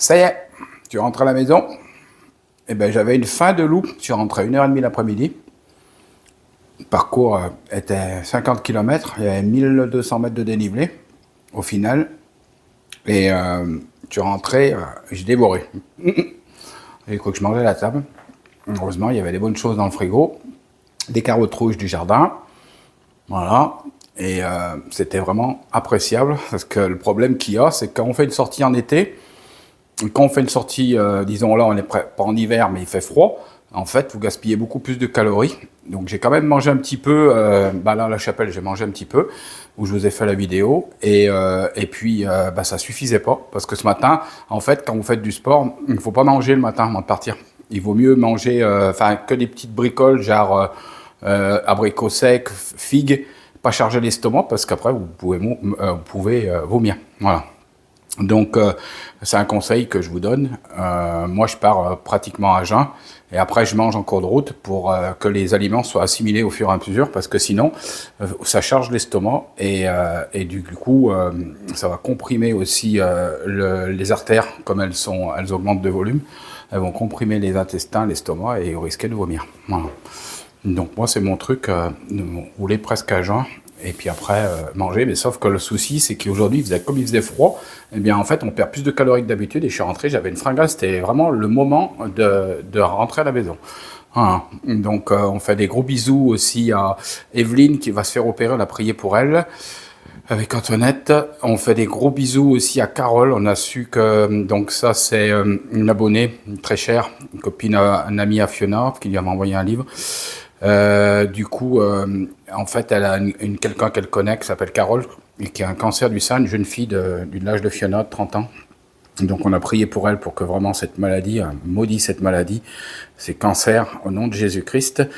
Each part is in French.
Ça y est, tu rentres à la maison. Eh ben, j'avais une faim de loup. Je suis rentré à 1h30 l'après-midi. Le parcours était 50 km. Il y avait 1200 mètres de dénivelé au final. Et je suis rentré, j'ai dévoré. J'ai cru que je mangeais à la table. Heureusement, il y avait des bonnes choses dans le frigo. Des carottes rouges du jardin. Voilà. Et c'était vraiment appréciable. Parce que le problème qu'il y a, c'est que quand on fait une sortie en été, quand on fait une sortie, disons là, on est pas en hiver, mais il fait froid, en fait, vous gaspillez beaucoup plus de calories. Donc j'ai quand même mangé un petit peu, là, à la chapelle, j'ai mangé un petit peu, où je vous ai fait la vidéo, et puis ça suffisait pas, parce que ce matin, en fait, quand vous faites du sport, il ne faut pas manger le matin avant de partir. Il vaut mieux manger, que des petites bricoles, genre abricots secs, figues, pas charger l'estomac, parce qu'après, vous pouvez vomir. Voilà. Donc, c'est un conseil que je vous donne. Moi, je pars pratiquement à jeun et après, je mange en cours de route pour que les aliments soient assimilés au fur et à mesure parce que sinon, ça charge l'estomac et du coup, ça va comprimer aussi les artères comme elles augmentent de volume. Elles vont comprimer les intestins, l'estomac et vous risquez de vomir. Voilà. Donc, moi, c'est mon truc, rouler presque à jeun. Et puis après, manger. Mais sauf que le souci, c'est qu'aujourd'hui, comme il faisait froid, eh bien, en fait, on perd plus de calories que d'habitude. Et je suis rentré, j'avais une fringale. C'était vraiment le moment de rentrer à la maison. Voilà. Donc, on fait des gros bisous aussi à Evelyne qui va se faire opérer. On a prié pour elle avec Antoinette. On fait des gros bisous aussi à Carole. On a su que, donc ça, c'est une abonnée très chère, une copine, un ami à Fiona, qui lui a envoyé un livre. Du coup, en fait, elle a quelqu'un qu'elle connaît qui s'appelle Carole et qui a un cancer du sein, une jeune fille de l'âge de Fiona, de 30 ans. Donc on a prié pour elle pour que vraiment cette maladie, maudit cette maladie, ces cancers au nom de Jésus-Christ,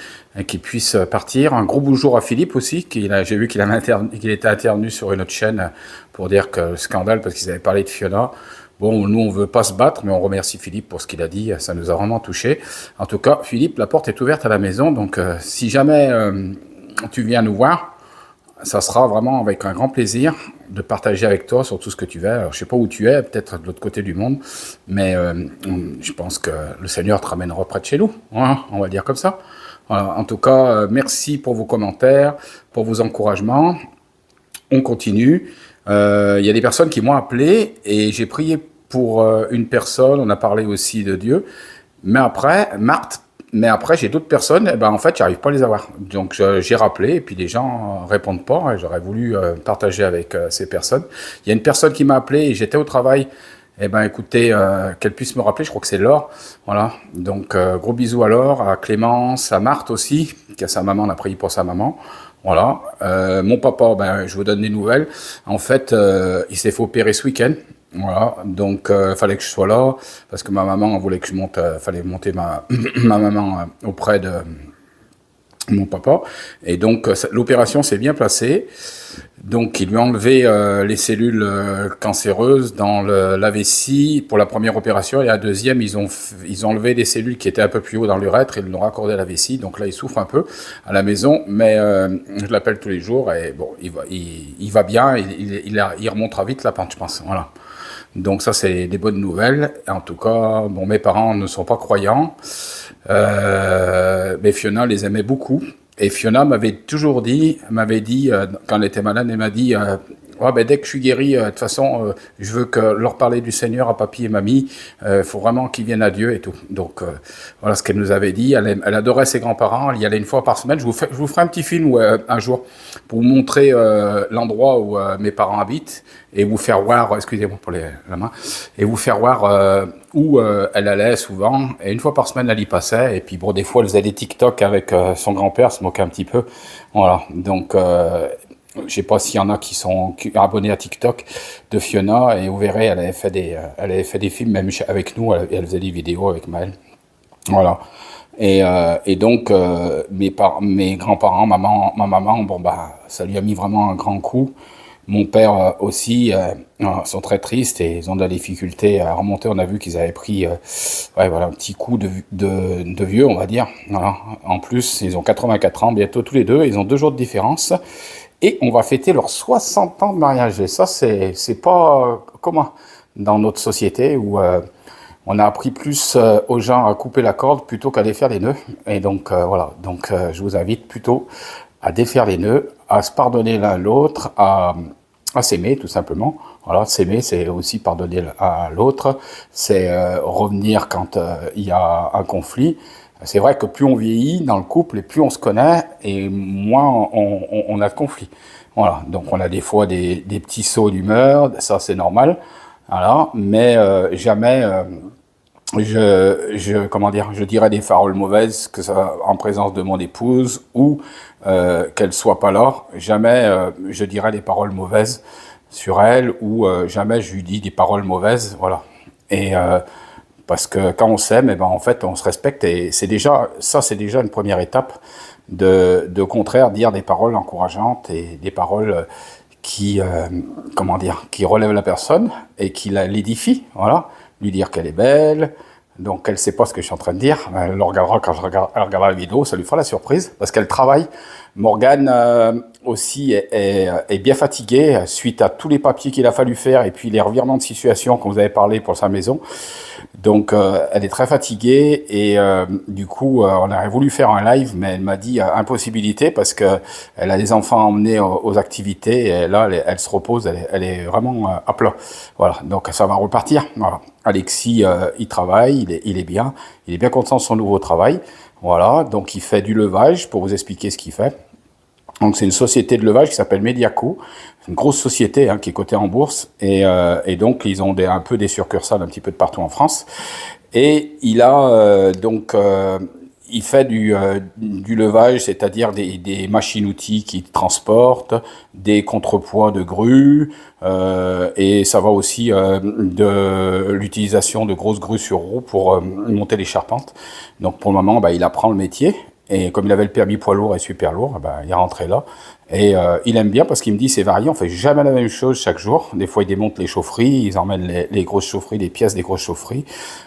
qu'il puisse partir. Un gros bonjour à Philippe aussi, j'ai vu qu'il était intervenu sur une autre chaîne pour dire que scandale parce qu'ils avaient parlé de Fiona. Bon, nous, on veut pas se battre, mais on remercie Philippe pour ce qu'il a dit. Ça nous a vraiment touchés. En tout cas, Philippe, la porte est ouverte à la maison. Donc, si jamais tu viens nous voir, ça sera vraiment avec un grand plaisir de partager avec toi sur tout ce que tu veux. Alors, je sais pas où tu es, peut-être de l'autre côté du monde, mais je pense que le Seigneur te ramènera près de chez nous. Voilà, on va dire comme ça. Voilà, en tout cas, merci pour vos commentaires, pour vos encouragements. On continue. Il y a des personnes qui m'ont appelé et j'ai prié pour une personne, on a parlé aussi de Dieu, mais après, j'ai d'autres personnes, en fait, j'arrive pas à les avoir. Donc, j'ai rappelé et puis les gens répondent pas et j'aurais voulu partager avec ces personnes. Il y a une personne qui m'a appelé et j'étais au travail. Écoutez, qu'elle puisse me rappeler, je crois que c'est Laure. Voilà. Donc, gros bisous à Laure, à Clémence, à Marthe aussi, qui a sa maman, on a prié pour sa maman. Voilà. Mon papa, je vous donne des nouvelles. En fait, il s'est fait opérer ce week-end. Voilà. Donc, fallait que je sois là parce que ma maman voulait que je monte. Fallait monter ma maman auprès de mon papa. Et donc, l'opération s'est bien placée. Donc, ils lui ont enlevé les cellules cancéreuses dans la vessie pour la première opération. Et la deuxième, ils ont enlevé des cellules qui étaient un peu plus haut dans l'urètre et ils l'ont raccordé à la vessie. Donc là, il souffre un peu à la maison, mais je l'appelle tous les jours et bon, il va bien. Il remontera vite la pente, je pense. Voilà. Donc ça, c'est des bonnes nouvelles. En tout cas, bon, mes parents ne sont pas croyants, mais Fiona les aimait beaucoup. Et Fiona m'avait dit, quand elle était malade, elle m'a dit, dès que je suis guéri, de toute façon, je veux leur parler du Seigneur à papy et mamie. Faut vraiment qu'ils viennent à Dieu et tout. Donc voilà ce qu'elle nous avait dit. Elle adorait ses grands-parents. Elle y allait une fois par semaine. Je vous ferai un petit film un jour pour vous montrer l'endroit où mes parents habitent et vous faire voir. Excusez-moi pour la main. Et vous faire voir où elle allait souvent. Et une fois par semaine, elle y passait. Et puis bon, des fois, elle faisait des TikTok avec son grand-père, se moquait un petit peu. Voilà. Donc je sais pas s'il y en a qui sont abonnés à TikTok de Fiona et vous verrez, elle avait fait des films même avec nous, elle faisait des vidéos avec Maëlle. Voilà. Et donc mes grands-parents, ma maman, ça lui a mis vraiment un grand coup. Mon père aussi sont très tristes et ils ont de la difficulté à remonter. On a vu qu'ils avaient pris un petit coup de vieux, on va dire. Voilà. En plus, ils ont 84 ans bientôt tous les deux. Ils ont 2 jours de différence. Et on va fêter leurs 60 ans de mariage. Et ça, c'est pas... comment dans notre société où on a appris plus aux gens à couper la corde plutôt qu'à défaire les nœuds. Et donc voilà, donc je vous invite plutôt à défaire les nœuds, à se pardonner l'un l'autre, à s'aimer tout simplement. Voilà, s'aimer, c'est aussi pardonner à l'autre, c'est revenir quand il y a un conflit. C'est vrai que plus on vieillit dans le couple et plus on se connaît et moins on a de conflits. Voilà, donc on a des fois des petits sauts d'humeur, ça c'est normal. Voilà, mais jamais comment dire, je dirais des paroles mauvaises, que ça en présence de mon épouse ou qu'elle soit pas là. Jamais je dirais des paroles mauvaises sur elle ou jamais je lui dis des paroles mauvaises, voilà. Et parce que quand on s'aime, eh ben en fait on se respecte et c'est déjà ça, c'est déjà une première étape de au contraire dire des paroles encourageantes et des paroles qui comment dire, qui relèvent la personne et qui l'édifient, voilà, lui dire qu'elle est belle. Donc elle sait pas ce que je suis en train de dire, elle le regardera quand elle regardera la vidéo, ça lui fera la surprise, parce qu'elle travaille. Morgane aussi est bien fatiguée suite à tous les papiers qu'il a fallu faire et puis les revirements de situation qu'on vous avait parlé pour sa maison. Donc elle est très fatiguée et du coup on aurait voulu faire un live, mais elle m'a dit impossibilité parce que elle a des enfants à emmener aux activités et là elle se repose, elle est vraiment à plat. Voilà, donc ça va repartir. Voilà. Alexis il travaille, il est bien content de son nouveau travail. Voilà, donc il fait du levage pour vous expliquer ce qu'il fait. Donc c'est une société de levage qui s'appelle Mediaco, une grosse société qui est cotée en bourse et donc ils ont un peu des succursales un petit peu de partout en France. Et il a il fait du levage, c'est-à-dire des machines-outils qui transportent, des contrepoids de grues, et ça va aussi de l'utilisation de grosses grues sur roues pour monter les charpentes. Donc pour le moment, il apprend le métier. Et comme il avait le permis poids lourd et super lourd, il est rentré là. Et il aime bien parce qu'il me dit c'est varié, on fait jamais la même chose chaque jour. Des fois, ils démontent les chaufferies, ils emmènent les grosses chaufferies, les pièces des grosses chaufferies.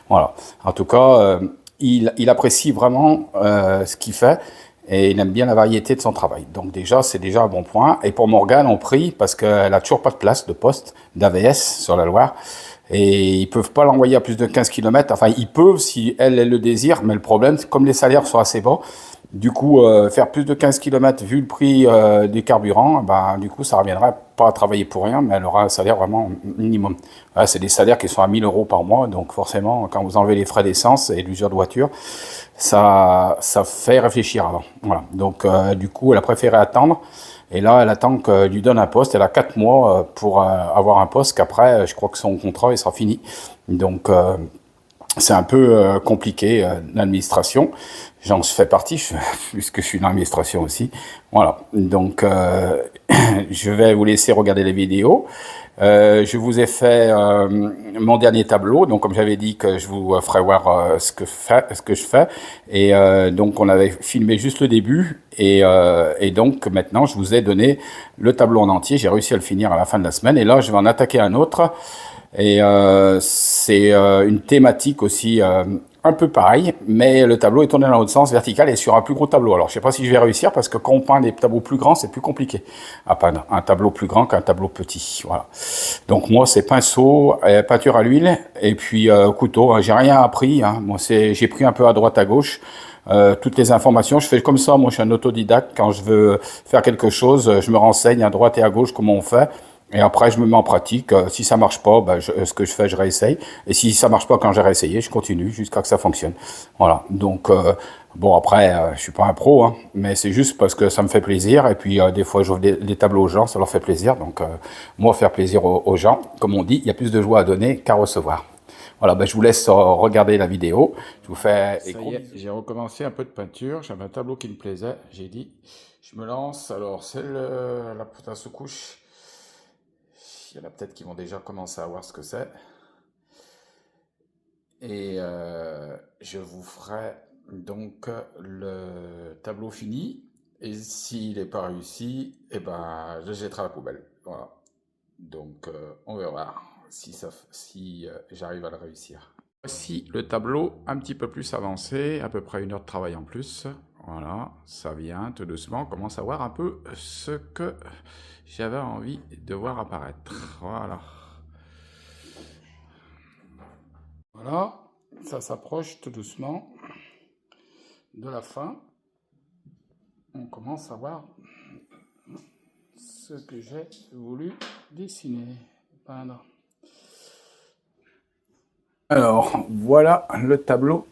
Voilà. En tout cas, il apprécie vraiment ce qu'il fait et il aime bien la variété de son travail. Donc déjà, c'est déjà un bon point. Et pour Morgane, on prie parce qu'elle a toujours pas de place de poste d'AVS sur la Loire. Et ils peuvent pas l'envoyer à plus de 15 km. Enfin, ils peuvent si elle le désire, mais le problème, c'est comme les salaires sont assez bas, du coup, faire plus de 15 km vu le prix du carburant, du coup, ça reviendrait pas à travailler pour rien, mais elle aura un salaire vraiment minimum. Voilà, c'est des salaires qui sont à 1 000 € par mois, donc forcément, quand vous enlevez les frais d'essence et l'usure de voiture, ça fait réfléchir avant. Voilà. Donc, du coup, elle a préféré attendre. Et là, elle attend que lui donne un poste. Elle a 4 mois pour avoir un poste, qu'après, je crois que son contrat, il sera fini. Donc, c'est un peu compliqué, l'administration. J'en fais partie, puisque je suis dans l'administration aussi. Voilà. Donc, je vais vous laisser regarder les vidéos. Je vous ai fait mon dernier tableau, donc comme j'avais dit que je vous ferai voir ce que je fais. Et donc on avait filmé juste le début, et donc maintenant je vous ai donné le tableau en entier. J'ai réussi à le finir à la fin de la semaine, et là je vais en attaquer un autre. Et c'est une thématique aussi un peu pareil, mais le tableau est tourné dans l'autre sens, vertical, et sur un plus gros tableau. Alors, je sais pas si je vais réussir, parce que quand on peint des tableaux plus grands, c'est plus compliqué à peindre un tableau plus grand qu'un tableau petit. Voilà. Donc, moi, c'est pinceau, peinture à l'huile, et puis couteau. J'ai rien appris. Moi, j'ai pris un peu à droite, à gauche. Toutes les informations, je fais comme ça. Moi, je suis un autodidacte. Quand je veux faire quelque chose, je me renseigne à droite et à gauche comment on fait. Et après, je me mets en pratique. Si ça marche pas, ce que je fais, je réessaye. Et si ça marche pas quand j'ai réessayé, je continue jusqu'à que ça fonctionne. Voilà. Donc, bon, après, je suis pas un pro, mais c'est juste parce que ça me fait plaisir. Et puis, des fois, j'ouvre des tableaux aux gens, ça leur fait plaisir. Donc, moi, faire plaisir aux gens, comme on dit, il y a plus de joie à donner qu'à recevoir. Voilà, je vous laisse regarder la vidéo. Je vous fais des gros bisous. J'ai recommencé un peu de peinture. J'avais un tableau qui me plaisait. J'ai dit, je me lance. Alors, c'est la putain sous-couche. Il y en a peut-être qui vont déjà commencer à voir ce que c'est. Et je vous ferai donc le tableau fini. Et s'il n'est pas réussi, je le jetterai à la poubelle. Voilà. Donc on verra si j'arrive à le réussir. Voici le tableau un petit peu plus avancé, à peu près 1 heure de travail en plus. Voilà, ça vient tout doucement, on commence à voir un peu ce que j'avais envie de voir apparaître. Voilà. Voilà, ça s'approche tout doucement de la fin. On commence à voir ce que j'ai voulu dessiner, peindre. Alors, voilà le tableau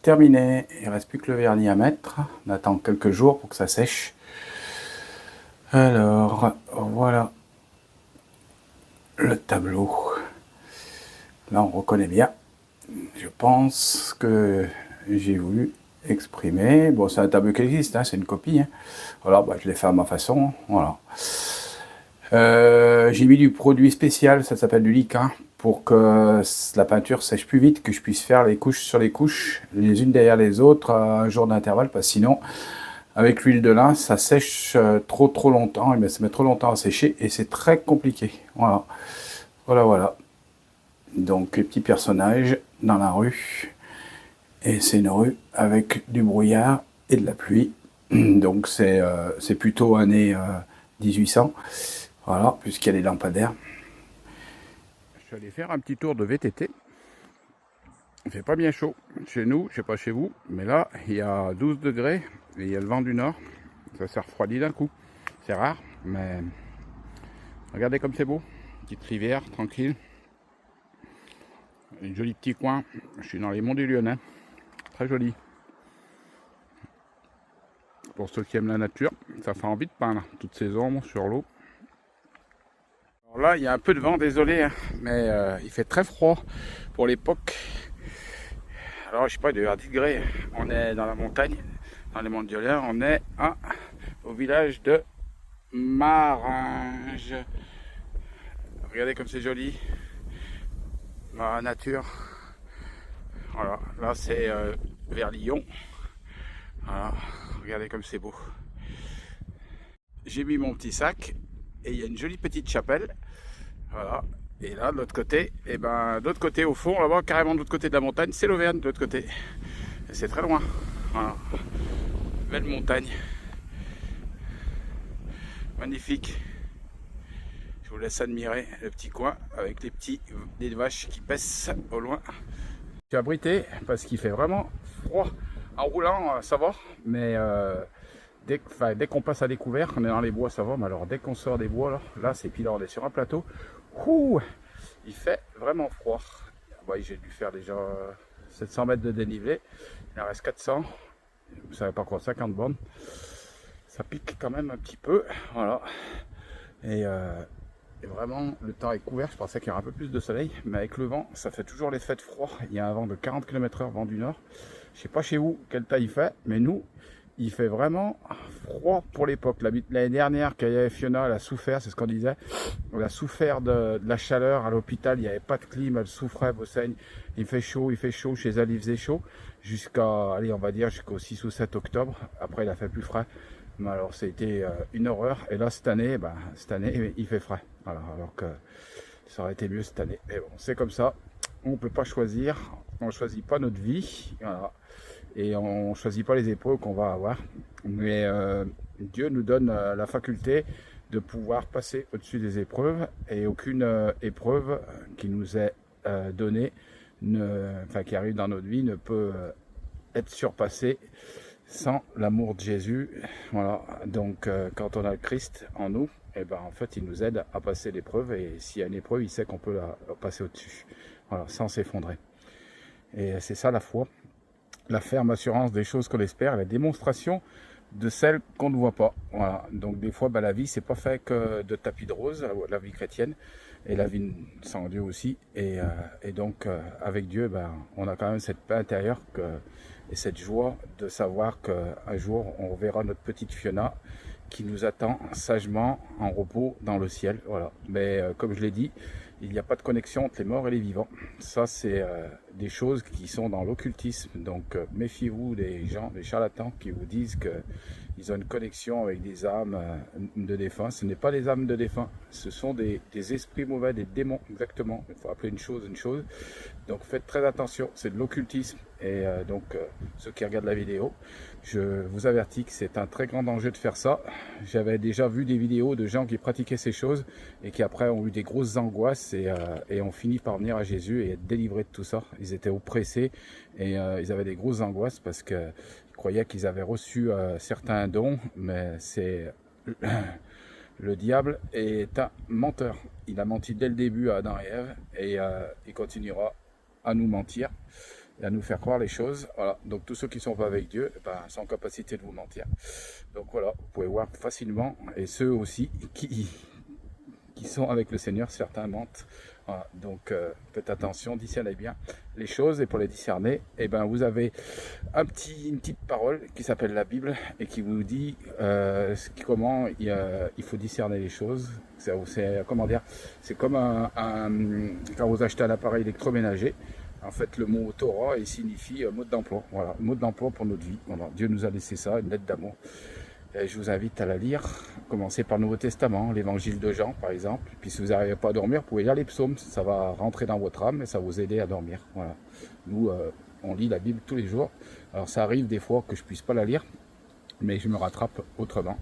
terminé. Il ne reste plus que le vernis à mettre. On attend quelques jours pour que ça sèche. Alors, voilà le tableau. Là, on reconnaît bien. Je pense que j'ai voulu exprimer. Bon, c'est un tableau qui existe, hein, c'est une copie. Hein. Voilà, bah, je l'ai fait à ma façon. Voilà. J'ai mis du produit spécial, ça s'appelle du liquin, pour que la peinture sèche plus vite, que je puisse faire les couches sur les couches, les unes derrière les autres, à un jour d'intervalle, parce que sinon, avec l'huile de lin, ça sèche trop longtemps, et ça met trop longtemps à sécher, et c'est très compliqué. Voilà, voilà. Donc, les petits personnages dans la rue, et c'est une rue avec du brouillard et de la pluie, donc c'est plutôt année 1800. Voilà, puisqu'il y a les lampadaires. Je suis allé faire un petit tour de VTT. Il fait pas bien chaud chez nous, je sais pas chez vous, mais là, il y a 12 degrés et il y a le vent du nord. Ça s'est refroidi d'un coup. C'est rare, mais regardez comme c'est beau. Petite rivière, tranquille. Un joli petit coin. Je suis dans les monts du Lyonnais. Très joli. Pour ceux qui aiment la nature, ça fait envie de peindre. Toutes ces ombres sur l'eau. Alors là, il y a un peu de vent, désolé, hein, mais il fait très froid pour l'époque. Alors, je sais pas, il doit y avoir 10 degrés. On est dans la montagne, dans les monts du Lyonnais. On est au village de Maringe. Regardez comme c'est joli. La nature. Voilà, là c'est vers Lyon. Voilà, regardez comme c'est beau. J'ai mis mon petit sac. Et il y a une jolie petite chapelle, voilà. Et là, de l'autre côté, et ben, de l'autre côté, au fond, là-bas, carrément de l'autre côté de la montagne, c'est l'Auvergne, de l'autre côté. Et c'est très loin. Voilà. Belle montagne. Magnifique. Je vous laisse admirer le petit coin avec les vaches qui paissent au loin. Je suis abrité parce qu'il fait vraiment froid. En roulant, ça va, mais dès qu'on passe à découvert, qu'on est dans les bois, ça va, mais alors dès qu'on sort des bois, là c'est pile, on est sur un plateau, il fait vraiment froid. Ouais, j'ai dû faire déjà 700 mètres de dénivelé, il en reste 400, vous savez pas quoi, 50 bornes, ça pique quand même un petit peu, voilà, et vraiment le temps est couvert, je pensais qu'il y aurait un peu plus de soleil, mais avec le vent, ça fait toujours l'effet de froid, il y a un vent de 40 km/h, vent du nord, je sais pas chez vous quelle taille il fait, mais nous, il fait vraiment froid pour l'époque. L'année dernière, quand il y avait Fiona, elle a souffert, c'est ce qu'on disait. Elle a souffert de la chaleur à l'hôpital, il n'y avait pas de clim, elle souffrait, Bossaigne. Il fait chaud, chez elle il faisait chaud. Jusqu'à, allez, on va dire jusqu'au 6 ou 7 octobre. Après, il a fait plus frais. Mais alors, c'était une horreur. Et là, cette année, il fait frais. Voilà, alors que ça aurait été mieux cette année. Mais bon, c'est comme ça. On ne peut pas choisir. On ne choisit pas notre vie. Voilà. Et on ne choisit pas les épreuves qu'on va avoir. Mais Dieu nous donne la faculté de pouvoir passer au-dessus des épreuves. Et aucune épreuve qui nous est donnée, qui arrive dans notre vie, ne peut être surpassée sans l'amour de Jésus. Voilà. Donc quand on a le Christ en nous, et ben, en fait, il nous aide à passer l'épreuve. Et s'il y a une épreuve, il sait qu'on peut la passer au-dessus. Voilà, sans s'effondrer. Et c'est ça la foi. La ferme assurance des choses qu'on espère, la démonstration de celles qu'on ne voit pas. Voilà. Donc des fois, la vie, c'est pas fait que de tapis de rose, la vie chrétienne, et la vie sans Dieu aussi. Et donc, avec Dieu, on a quand même cette paix intérieure et cette joie de savoir qu'un jour, on verra notre petite Fiona qui nous attend sagement en repos dans le ciel. Voilà. Mais comme je l'ai dit, il n'y a pas de connexion entre les morts et les vivants. Ça, c'est des choses qui sont dans l'occultisme. Donc, méfiez-vous des gens, des charlatans qui vous disent qu'il ils ont une connexion avec des âmes de défunts. Ce n'est pas des âmes de défunts, ce sont des esprits mauvais, des démons, exactement. Il faut appeler une chose une chose. Donc faites très attention, c'est de l'occultisme. Et donc ceux qui regardent la vidéo, je vous avertis que c'est un très grand danger de faire ça. J'avais déjà vu des vidéos de gens qui pratiquaient ces choses et qui après ont eu des grosses angoisses et ont fini par venir à Jésus et être délivrés de tout ça. Ils étaient oppressés et ils avaient des grosses angoisses parce qu'ils croyaient qu'ils avaient reçu certains dons, mais c'est... Le diable est un menteur. Il a menti dès le début à Adam et Ève et il continuera à nous mentir et à nous faire croire les choses. Voilà. Donc tous ceux qui ne sont pas avec Dieu sont en capacité de vous mentir. Donc voilà, vous pouvez voir facilement. Et ceux aussi qui sont avec le Seigneur, certains mentent. Voilà. Donc faites attention, discernez bien les choses. Et pour les discerner, vous avez une petite parole qui s'appelle la Bible et qui vous dit comment il faut discerner les choses. C'est comment dire, c'est comme quand vous achetez un appareil électroménager. En fait, le mot Torah, il signifie mode d'emploi. Voilà, mode d'emploi pour notre vie. Voilà, Dieu nous a laissé ça, une lettre d'amour. Et je vous invite à la lire. Commencez par le Nouveau Testament, l'évangile de Jean, par exemple. Puis si vous n'arrivez pas à dormir, vous pouvez lire les psaumes. Ça va rentrer dans votre âme et ça va vous aider à dormir. Voilà. Nous, on lit la Bible tous les jours. Alors ça arrive des fois que je puisse pas la lire, mais je me rattrape autrement.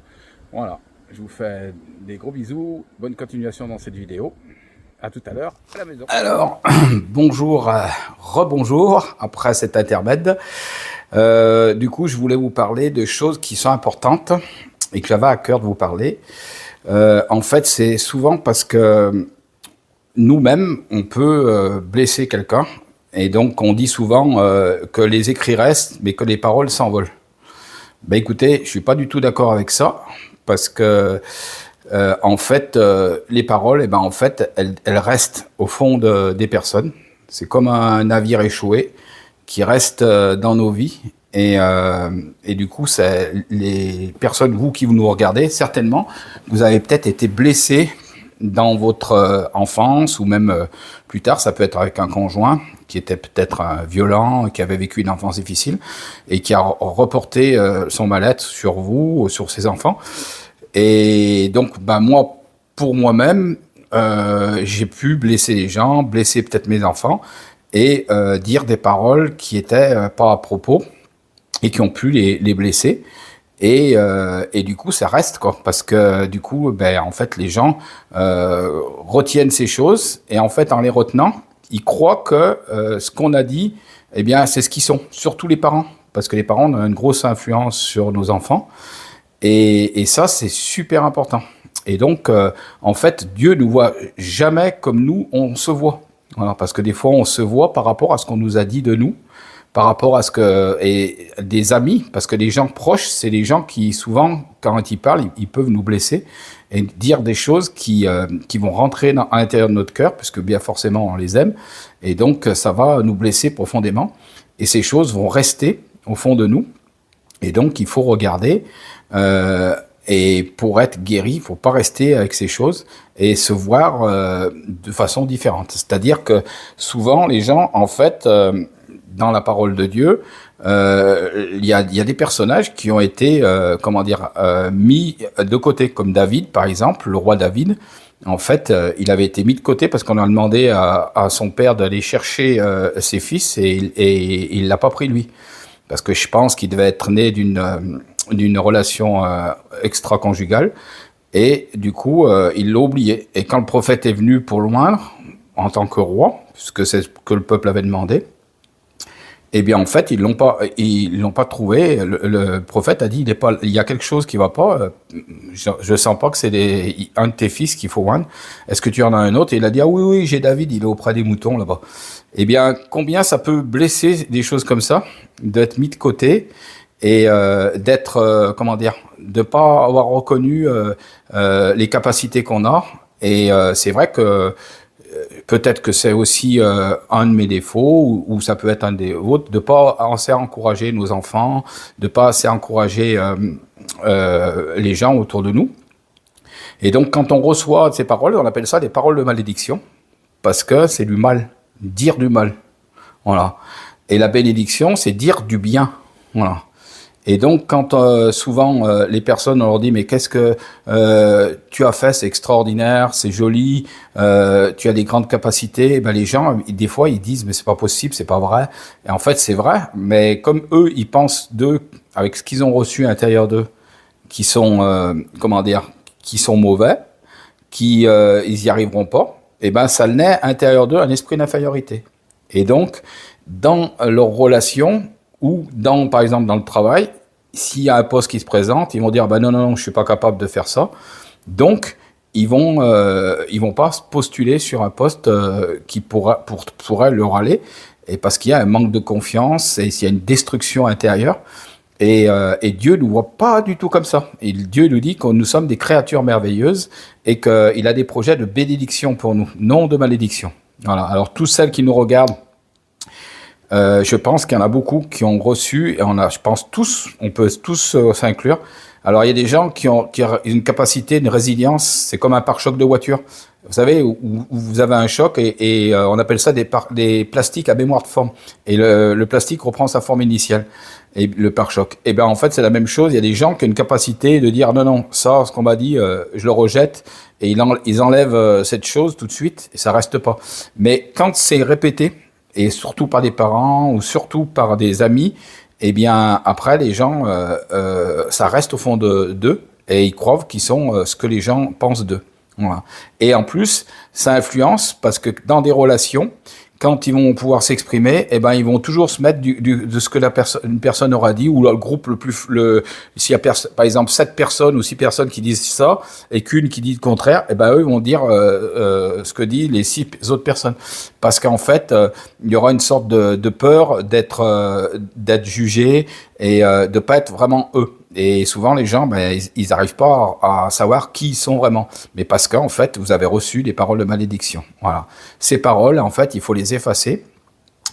Voilà. Je vous fais des gros bisous. Bonne continuation dans cette vidéo. À tout à l'heure, à la maison. Alors, bonjour, rebonjour, après cet intermède. Du coup, je voulais vous parler de choses qui sont importantes et que j'avais à cœur de vous parler. En fait, c'est souvent parce que nous-mêmes, on peut blesser quelqu'un. Et donc, on dit souvent que les écrits restent, mais que les paroles s'envolent. Ben écoutez, je suis pas du tout d'accord avec ça, parce que en fait, les paroles, en fait, elles restent au fond des personnes. C'est comme un navire échoué qui reste dans nos vies. Et du coup, les personnes, vous qui nous regardez, certainement, vous avez peut-être été blessés dans votre enfance ou même plus tard. Ça peut être avec un conjoint qui était peut-être violent, qui avait vécu une enfance difficile et qui a reporté son mal-être sur vous ou sur ses enfants. Et donc, moi, pour moi-même, j'ai pu blesser les gens, blesser peut-être mes enfants et dire des paroles qui étaient pas à propos et qui ont pu les blesser. Et du coup, ça reste, quoi, parce que du coup, en fait, les gens retiennent ces choses et en fait, en les retenant, ils croient que ce qu'on a dit, c'est ce qu'ils sont, surtout les parents, parce que les parents ont une grosse influence sur nos enfants. Et ça, c'est super important. Et donc, en fait, Dieu nous voit jamais comme nous, on se voit. Voilà, parce que des fois, on se voit par rapport à ce qu'on nous a dit de nous, par rapport à ce que... Et des amis, parce que les gens proches, c'est les gens qui, souvent, quand ils parlent, ils peuvent nous blesser et dire des choses qui vont rentrer à l'intérieur de notre cœur, puisque bien forcément, on les aime. Et donc, ça va nous blesser profondément. Et ces choses vont rester au fond de nous. Et donc, il faut regarder... et pour être guéri, il faut pas rester avec ces choses et se voir de façon différente. C'est-à-dire que souvent, les gens, en fait, dans la parole de Dieu, il y a des personnages qui ont été, mis de côté, comme David, par exemple, le roi David. En fait, il avait été mis de côté parce qu'on a demandé à son père d'aller chercher ses fils et il l'a pas pris lui. Parce que je pense qu'il devait être né d'une relation extra-conjugale, et du coup, il l'a oublié. Et quand le prophète est venu pour le moindre, en tant que roi, puisque c'est ce que le peuple avait demandé, en fait, ils l'ont pas trouvé. Le prophète a dit, il y a quelque chose qui va pas. Je sens pas que c'est un de tes fils qu'il faut moindre. Est-ce que tu en as un autre? Et il a dit, ah oui, j'ai David, il est auprès des moutons là-bas. Combien ça peut blesser des choses comme ça, d'être mis de côté et d'être, de pas avoir reconnu les capacités qu'on a. Et c'est vrai que peut-être que c'est aussi un de mes défauts, ou ça peut être un des autres, de pas assez encourager nos enfants, de pas assez encourager les gens autour de nous. Et donc, quand on reçoit ces paroles, on appelle ça des paroles de malédiction, parce que c'est du mal, dire du mal. Voilà. Et la bénédiction, c'est dire du bien. Voilà. Et donc, quand souvent les personnes, on leur dit, mais qu'est-ce que tu as fait, c'est extraordinaire, c'est joli, tu as des grandes capacités, eh ben les gens, des fois, ils disent, mais c'est pas possible, c'est pas vrai. Et en fait, c'est vrai, mais comme eux, ils pensent d'eux, avec ce qu'ils ont reçu à l'intérieur d'eux, qui sont, comment dire, qui sont mauvais, ils y arriveront pas, et ben ça naît à l'intérieur d'eux un esprit d'infériorité. Et donc, dans leur relation ou dans, par exemple, dans le travail, s'il y a un poste qui se présente, ils vont dire, bah non, non, non, je suis pas capable de faire ça. Donc, ils vont pas postuler sur un poste qui pourrait leur aller, et parce qu'il y a un manque de confiance et s'il y a une destruction intérieure. Et Dieu ne nous voit pas du tout comme ça. Et Dieu nous dit que nous sommes des créatures merveilleuses et qu'il a des projets de bénédiction pour nous, non de malédiction. Voilà. Alors, tous celles qui nous regardent, je pense qu'il y en a beaucoup qui ont reçu, et je pense tous, on peut tous s'inclure. Alors, il y a des gens qui ont une capacité, une résilience, c'est comme un pare-choc de voiture. Vous savez, où vous avez un choc et on appelle ça des plastiques à mémoire de forme. Et le plastique reprend sa forme initiale, et le pare-choc. Et bien, en fait, c'est la même chose. Il y a des gens qui ont une capacité de dire non, non, ça, ce qu'on m'a dit, je le rejette. Et ils enlèvent cette chose tout de suite et ça reste pas. Mais quand c'est répété, et surtout par des parents ou surtout par des amis, eh bien, après, les gens, ça reste au fond d'eux et ils croient qu'ils sont ce que les gens pensent d'eux. Voilà. Et en plus, ça influence parce que dans des relations, quand ils vont pouvoir s'exprimer, eh ben ils vont toujours se mettre de ce que une personne aura dit ou le groupe s'il y a par exemple 7 personnes ou 6 personnes qui disent ça et qu'une qui dit le contraire, eh ben eux ils vont dire ce que disent les 6 autres personnes parce qu'en fait il y aura une sorte de peur d'être jugé et de pas être vraiment eux. Et souvent, les gens, ils n'arrivent pas à savoir qui ils sont vraiment. Mais parce qu'en fait, vous avez reçu des paroles de malédiction. Voilà. Ces paroles, en fait, il faut les effacer.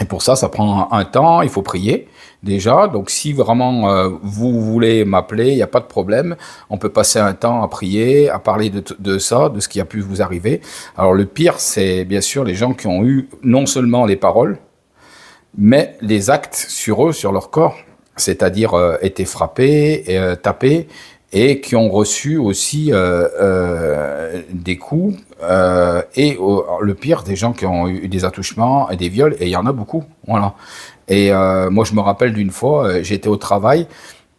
Et pour ça, ça prend un temps. Il faut prier, déjà. Donc, si vraiment vous voulez m'appeler, il n'y a pas de problème. On peut passer un temps à prier, à parler de ça, de ce qui a pu vous arriver. Alors, le pire, c'est bien sûr les gens qui ont eu non seulement les paroles, mais les actes sur eux, sur leur corps. C'est-à-dire été frappés, tapés, et qui ont reçu aussi des coups, et le pire, des gens qui ont eu des attouchements et des viols, et il y en a beaucoup, voilà. Et moi, je me rappelle d'une fois, j'étais au travail,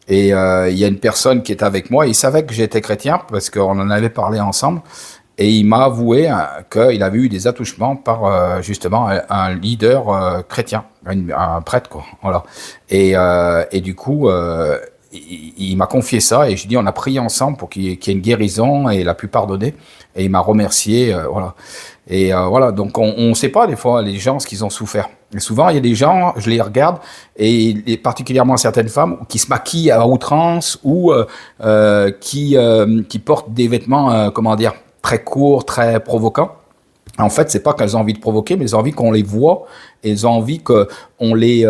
et il y a une personne qui était avec moi, il savait que j'étais chrétien, parce qu'on en avait parlé ensemble, et il m'a avoué qu'il avait eu des attouchements par justement un leader chrétien, un prêtre quoi. Voilà. Et du coup, il m'a confié ça et je dis on a prié ensemble pour qu'il y ait une guérison et il a pu pardonner et il m'a remercié. Voilà. Et voilà. Donc on sait pas des fois les gens ce qu'ils ont souffert. Et souvent il y a des gens, je les regarde et particulièrement certaines femmes qui se maquillent à outrance ou qui portent des vêtements comment dire très court, très provoquant. En fait, c'est pas qu'elles ont envie de provoquer, mais elles ont envie qu'on les voit et elles ont envie qu'on les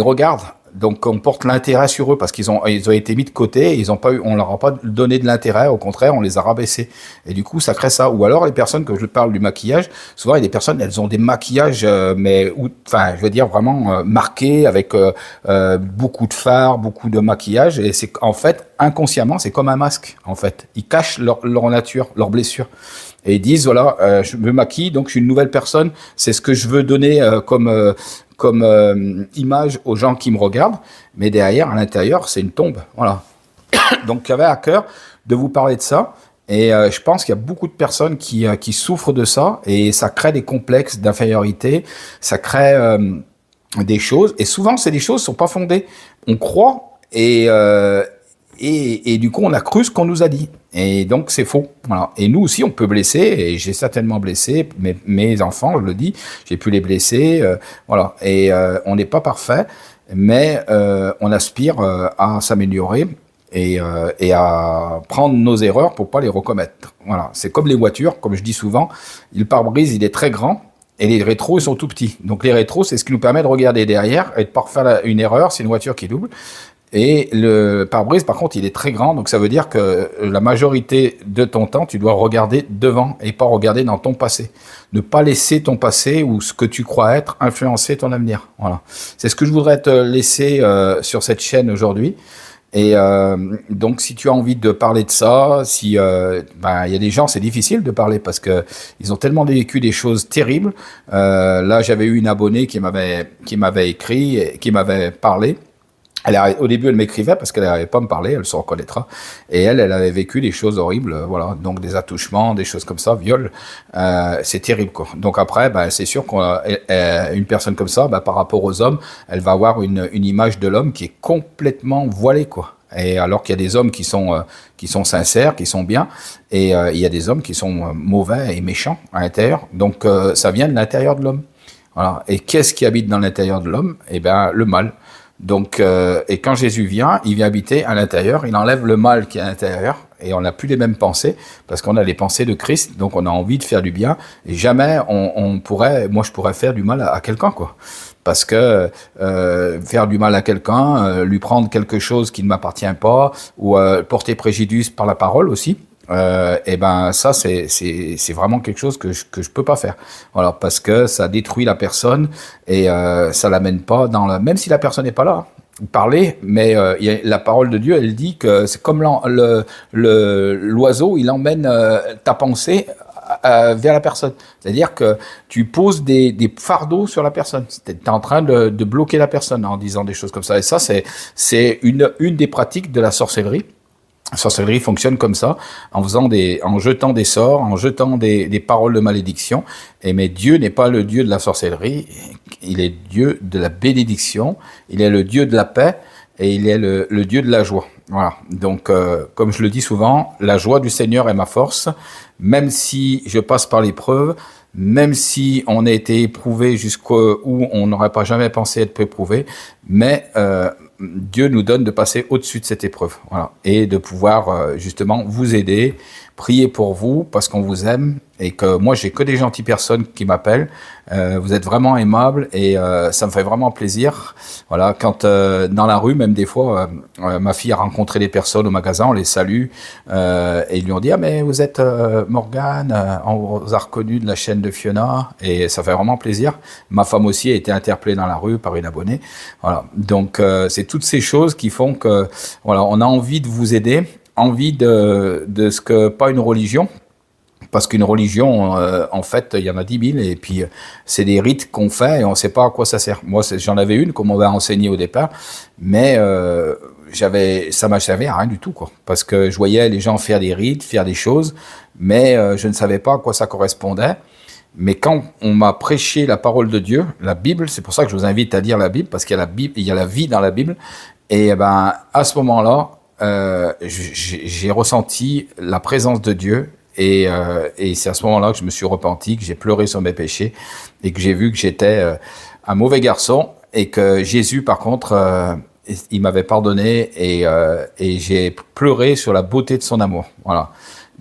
regarde. Donc, on porte l'intérêt sur eux parce ils ont été mis de côté. Et on leur a pas donné de l'intérêt. Au contraire, on les a rabaissés. Et du coup, ça crée ça. Ou alors, les personnes que je parle du maquillage, souvent, il y a des personnes, elles ont des maquillages, je veux dire vraiment marqués avec beaucoup de fard, beaucoup de maquillage. Et c'est en fait inconsciemment, c'est comme un masque. En fait, ils cachent leur nature, leur blessure. Et ils disent voilà, je me maquille, donc je suis une nouvelle personne. C'est ce que je veux donner comme image aux gens qui me regardent, mais derrière, à l'intérieur, c'est une tombe. Voilà. Donc, j'avais à cœur de vous parler de ça, et je pense qu'il y a beaucoup de personnes qui souffrent de ça, et ça crée des complexes d'infériorité, ça crée des choses, et souvent, c'est des choses qui sont pas fondées. On croit, et du coup, on a cru ce qu'on nous a dit. Et donc, c'est faux. Voilà. Et nous aussi, on peut blesser, et j'ai certainement blessé mes enfants, je le dis, j'ai pu les blesser, voilà. Et on n'est pas parfait, mais on aspire à s'améliorer et à prendre nos erreurs pour pas les recommettre. Voilà. C'est comme les voitures, comme je dis souvent, le pare-brise, il est très grand, et les rétros, ils sont tout petits. Donc, les rétros, c'est ce qui nous permet de regarder derrière et de pas refaire une erreur, c'est une voiture qui double. Et le pare-brise, par contre, il est très grand, donc ça veut dire que la majorité de ton temps, tu dois regarder devant et pas regarder dans ton passé. Ne pas laisser ton passé ou ce que tu crois être influencer ton avenir. Voilà. C'est ce que je voudrais te laisser sur cette chaîne aujourd'hui. Et donc, si tu as envie de parler de ça, si il y a des gens, c'est difficile de parler parce que ils ont tellement vécu des choses terribles. Là, j'avais eu une abonnée qui m'avait écrit, qui m'avait parlé. Au début, elle m'écrivait parce qu'elle n'arrivait pas à me parler, elle se reconnaîtra. Et elle avait vécu des choses horribles, voilà, donc des attouchements, des choses comme ça, viol. C'est terrible, quoi. Donc après, c'est sûr qu'une personne comme ça, par rapport aux hommes, elle va avoir une image de l'homme qui est complètement voilée, quoi. Et alors qu'il y a des hommes qui sont sincères, qui sont bien, et il y a des hommes qui sont mauvais et méchants à l'intérieur. Donc ça vient de l'intérieur de l'homme. Voilà. Et qu'est-ce qui habite dans l'intérieur de l'homme? Eh bien, le mal. Donc, et quand Jésus vient, il vient habiter à l'intérieur, il enlève le mal qui est à l'intérieur, et on n'a plus les mêmes pensées, parce qu'on a les pensées de Christ, donc on a envie de faire du bien, et jamais moi je pourrais faire du mal à quelqu'un, quoi. Parce que faire du mal à quelqu'un, lui prendre quelque chose qui ne m'appartient pas, ou porter préjudice par la parole aussi, ça c'est vraiment quelque chose que je peux pas faire. Voilà, parce que ça détruit la personne et ça l'amène pas même si la personne n'est pas là. Parler, mais la parole de Dieu, elle dit que c'est comme l'oiseau, il emmène ta pensée vers la personne. C'est-à-dire que tu poses des fardeaux sur la personne. Tu es en train de bloquer la personne en disant des choses comme ça. Et ça, c'est une des pratiques de la sorcellerie. La sorcellerie fonctionne comme ça, en jetant des sorts, en jetant des paroles de malédiction. Mais Dieu n'est pas le Dieu de la sorcellerie, il est Dieu de la bénédiction, il est le Dieu de la paix et il est le Dieu de la joie. Voilà. Donc, comme je le dis souvent, la joie du Seigneur est ma force, même si je passe par l'épreuve, même si on a été éprouvé jusqu'où on n'aurait pas jamais pensé être éprouvé, mais Dieu nous donne de passer au-dessus de cette épreuve, voilà, et de pouvoir justement vous aider, prier pour vous parce qu'on vous aime et que moi j'ai que des gentilles personnes qui m'appellent. Vous êtes vraiment aimables et ça me fait vraiment plaisir. Voilà, quand dans la rue, même des fois, ma fille a rencontré des personnes au magasin, on les salue et ils lui ont dit: ah mais vous êtes Morgane, on vous a reconnu de la chaîne de Fiona, et ça fait vraiment plaisir. Ma femme aussi a été interpellée dans la rue par une abonnée. Voilà, donc c'est toutes ces choses qui font que voilà, on a envie de vous aider, envie de ce que pas une religion. Parce qu'une religion, en fait, il y en a 10 000, et puis c'est des rites qu'on fait et on ne sait pas à quoi ça sert. Moi, j'en avais une qu'on m'avait enseignée au départ, mais ça m'a servi à rien du tout, quoi. Parce que je voyais les gens faire des rites, faire des choses, mais je ne savais pas à quoi ça correspondait. Mais quand on m'a prêché la parole de Dieu, la Bible, c'est pour ça que je vous invite à lire la Bible, parce qu'il y a la Bible, il y a la vie dans la Bible, et à ce moment-là, j'ai ressenti la présence de Dieu. Et c'est à ce moment-là que je me suis repenti, que j'ai pleuré sur mes péchés et que j'ai vu que j'étais un mauvais garçon et que Jésus, par contre, il m'avait pardonné et j'ai pleuré sur la beauté de son amour. Voilà.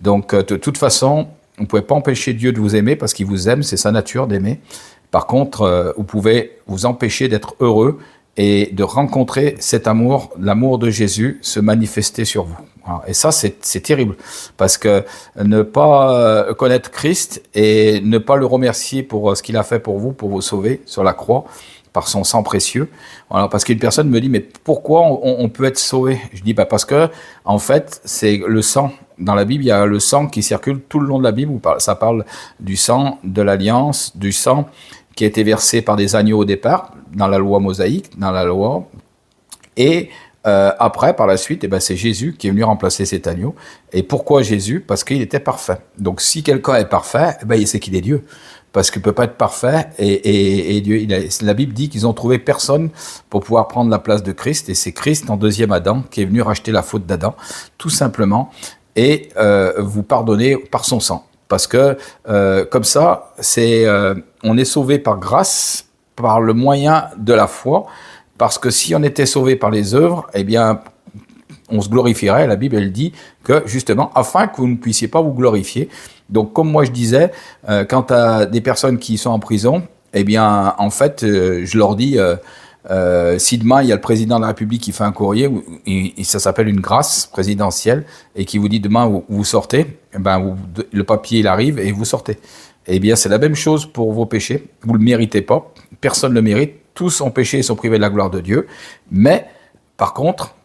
Donc, de toute façon, vous ne pouvez pas empêcher Dieu de vous aimer parce qu'il vous aime, c'est sa nature d'aimer. Par contre, vous pouvez vous empêcher d'être heureux et de rencontrer cet amour, l'amour de Jésus, se manifester sur vous. Voilà. Et ça, c'est terrible, parce que ne pas connaître Christ et ne pas le remercier pour ce qu'il a fait pour vous sauver sur la croix, par son sang précieux. Voilà, parce qu'une personne me dit: mais pourquoi on peut être sauvé? Je dis: parce que, en fait, c'est le sang. Dans la Bible, il y a le sang qui circule tout le long de la Bible, où ça parle du sang de l'alliance, du sang qui a été versé par des agneaux au départ, dans la loi mosaïque, dans la loi. Et après, par la suite, c'est Jésus qui est venu remplacer cet agneau. Et pourquoi Jésus? Parce qu'il était parfait. Donc si quelqu'un est parfait, c'est qu'il est Dieu. Parce qu'il ne peut pas être parfait. Et Dieu, la Bible dit qu'ils ont trouvé personne pour pouvoir prendre la place de Christ. Et c'est Christ, en deuxième Adam, qui est venu racheter la faute d'Adam, tout simplement, et vous pardonner par son sang. Parce que comme ça, on est sauvé par grâce, par le moyen de la foi. Parce que si on était sauvé par les œuvres, on se glorifierait. La Bible, elle dit que, justement, afin que vous ne puissiez pas vous glorifier. Donc, comme moi je disais, quand tu as des personnes qui sont en prison, en fait, je leur dis, si demain, il y a le président de la République qui fait un courrier, et ça s'appelle une grâce présidentielle, et qui vous dit demain, vous sortez, le papier, il arrive, et vous sortez. C'est la même chose pour vos péchés. Vous ne le méritez pas. Personne ne le mérite. Tous ont péché et sont privés de la gloire de Dieu. Mais, par contre,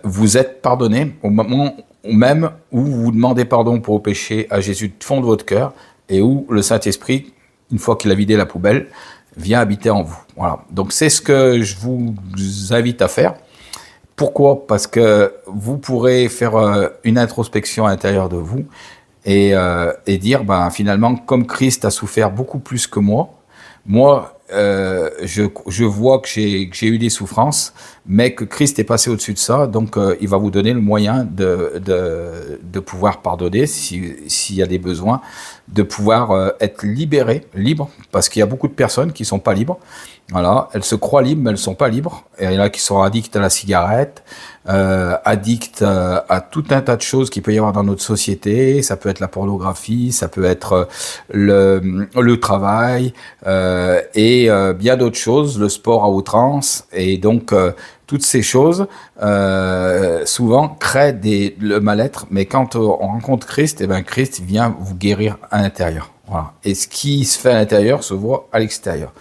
vous êtes pardonné au moment même où vous demandez pardon pour vos péchés à Jésus du fond de votre cœur et où le Saint-Esprit, une fois qu'il a vidé la poubelle, vient habiter en vous. Voilà. Donc c'est ce que je vous invite à faire. Pourquoi? Parce que vous pourrez faire une introspection à l'intérieur de vous et dire, ben, finalement, comme Christ a souffert beaucoup plus que moi, je vois que j'ai eu des souffrances, mais que Christ est passé au-dessus de ça, donc il va vous donner le moyen de pouvoir pardonner s'il y a des besoins, de pouvoir être libre, parce qu'il y a beaucoup de personnes qui sont pas libres. Voilà, elles se croient libres, mais elles sont pas libres. Et il y en a qui sont addicts à la cigarette, addicts à tout un tas de choses qu'il peut y avoir dans notre société. Ça peut être la pornographie, ça peut être le travail et bien d'autres choses, le sport à outrance. Et donc toutes ces choses souvent créent le mal-être. Mais quand on rencontre Christ, et ben Christ vient vous guérir à l'intérieur. Voilà. Et ce qui se fait à l'intérieur se voit à l'extérieur.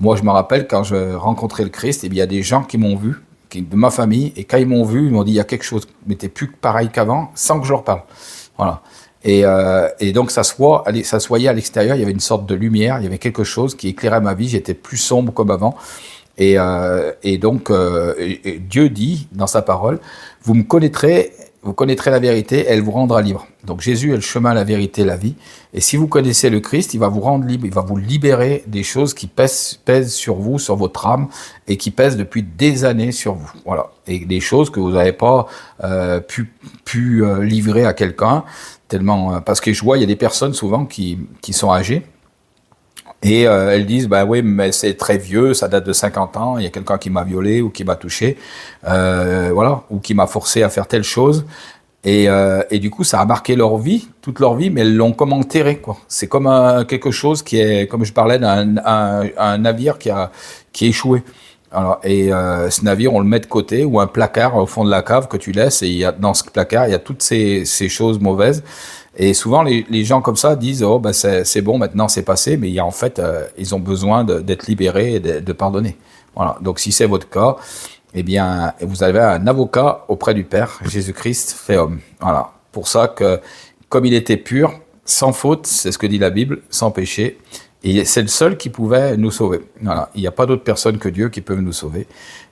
Moi, je me rappelle quand je rencontrais le Christ, il y a des gens qui m'ont vu, de ma famille, et quand ils m'ont vu, ils m'ont dit il y a quelque chose, mais t'es plus pareil qu'avant, sans que je leur parle. Voilà. Et donc ça se voyait à l'extérieur, il y avait une sorte de lumière, il y avait quelque chose qui éclairait ma vie, j'étais plus sombre comme avant. Et donc Dieu dit dans sa parole, vous connaîtrez la vérité, elle vous rendra libre. Donc Jésus est le chemin, la vérité, la vie. Et si vous connaissez le Christ, il va vous rendre libre, il va vous libérer des choses qui pèsent sur vous, sur votre âme, et qui pèsent depuis des années sur vous. Voilà. Et des choses que vous n'avez pas pu livrer à quelqu'un, tellement parce que je vois, il y a des personnes souvent qui sont âgées. Et elles disent, bah oui, mais c'est très vieux, ça date de 50 ans, il y a quelqu'un qui m'a violé ou qui m'a touché, voilà, ou qui m'a forcé à faire telle chose. Et du coup, ça a marqué leur vie, toute leur vie, mais elles l'ont comme enterré, quoi. C'est comme quelque chose qui est, comme je parlais un navire qui a échoué. Alors, et ce navire, on le met de côté, ou un placard au fond de la cave que tu laisses, et dans ce placard, il y a toutes ces choses mauvaises. Et souvent, les gens comme ça disent, oh, ben c'est bon, maintenant c'est passé, mais il y a en fait, ils ont besoin d'être libérés et de pardonner. Voilà. Donc, si c'est votre cas, eh bien, vous avez un avocat auprès du Père, Jésus-Christ fait homme. Voilà. Pour ça que, comme il était pur, sans faute, c'est ce que dit la Bible, sans péché, et c'est le seul qui pouvait nous sauver. Voilà. Il n'y a pas d'autre personne que Dieu qui peut nous sauver.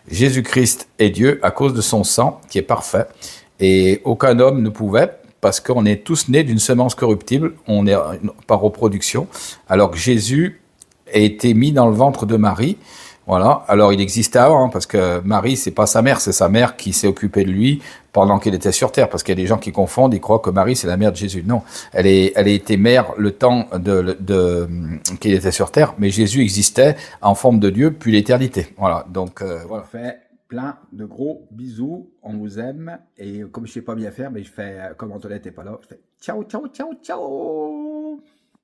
Jésus-Christ est Dieu à cause de son sang qui est parfait. Et aucun homme ne pouvait, parce qu'on est tous nés d'une semence corruptible, on est par reproduction, alors que Jésus a été mis dans le ventre de Marie. Voilà. Alors il existait avant, hein, parce que Marie, c'est pas sa mère, c'est sa mère qui s'est occupée de lui pendant qu'il était sur terre. Parce qu'il y a des gens qui confondent, ils croient que Marie c'est la mère de Jésus. Non, elle a été mère le temps qu'il était sur terre, mais Jésus existait en forme de Dieu depuis l'éternité. Voilà. Donc voilà. Fait plein de gros bisous, on vous aime et comme je sais pas bien faire, mais je fais comme Antoinette n'est pas là, je fais ciao ciao ciao ciao.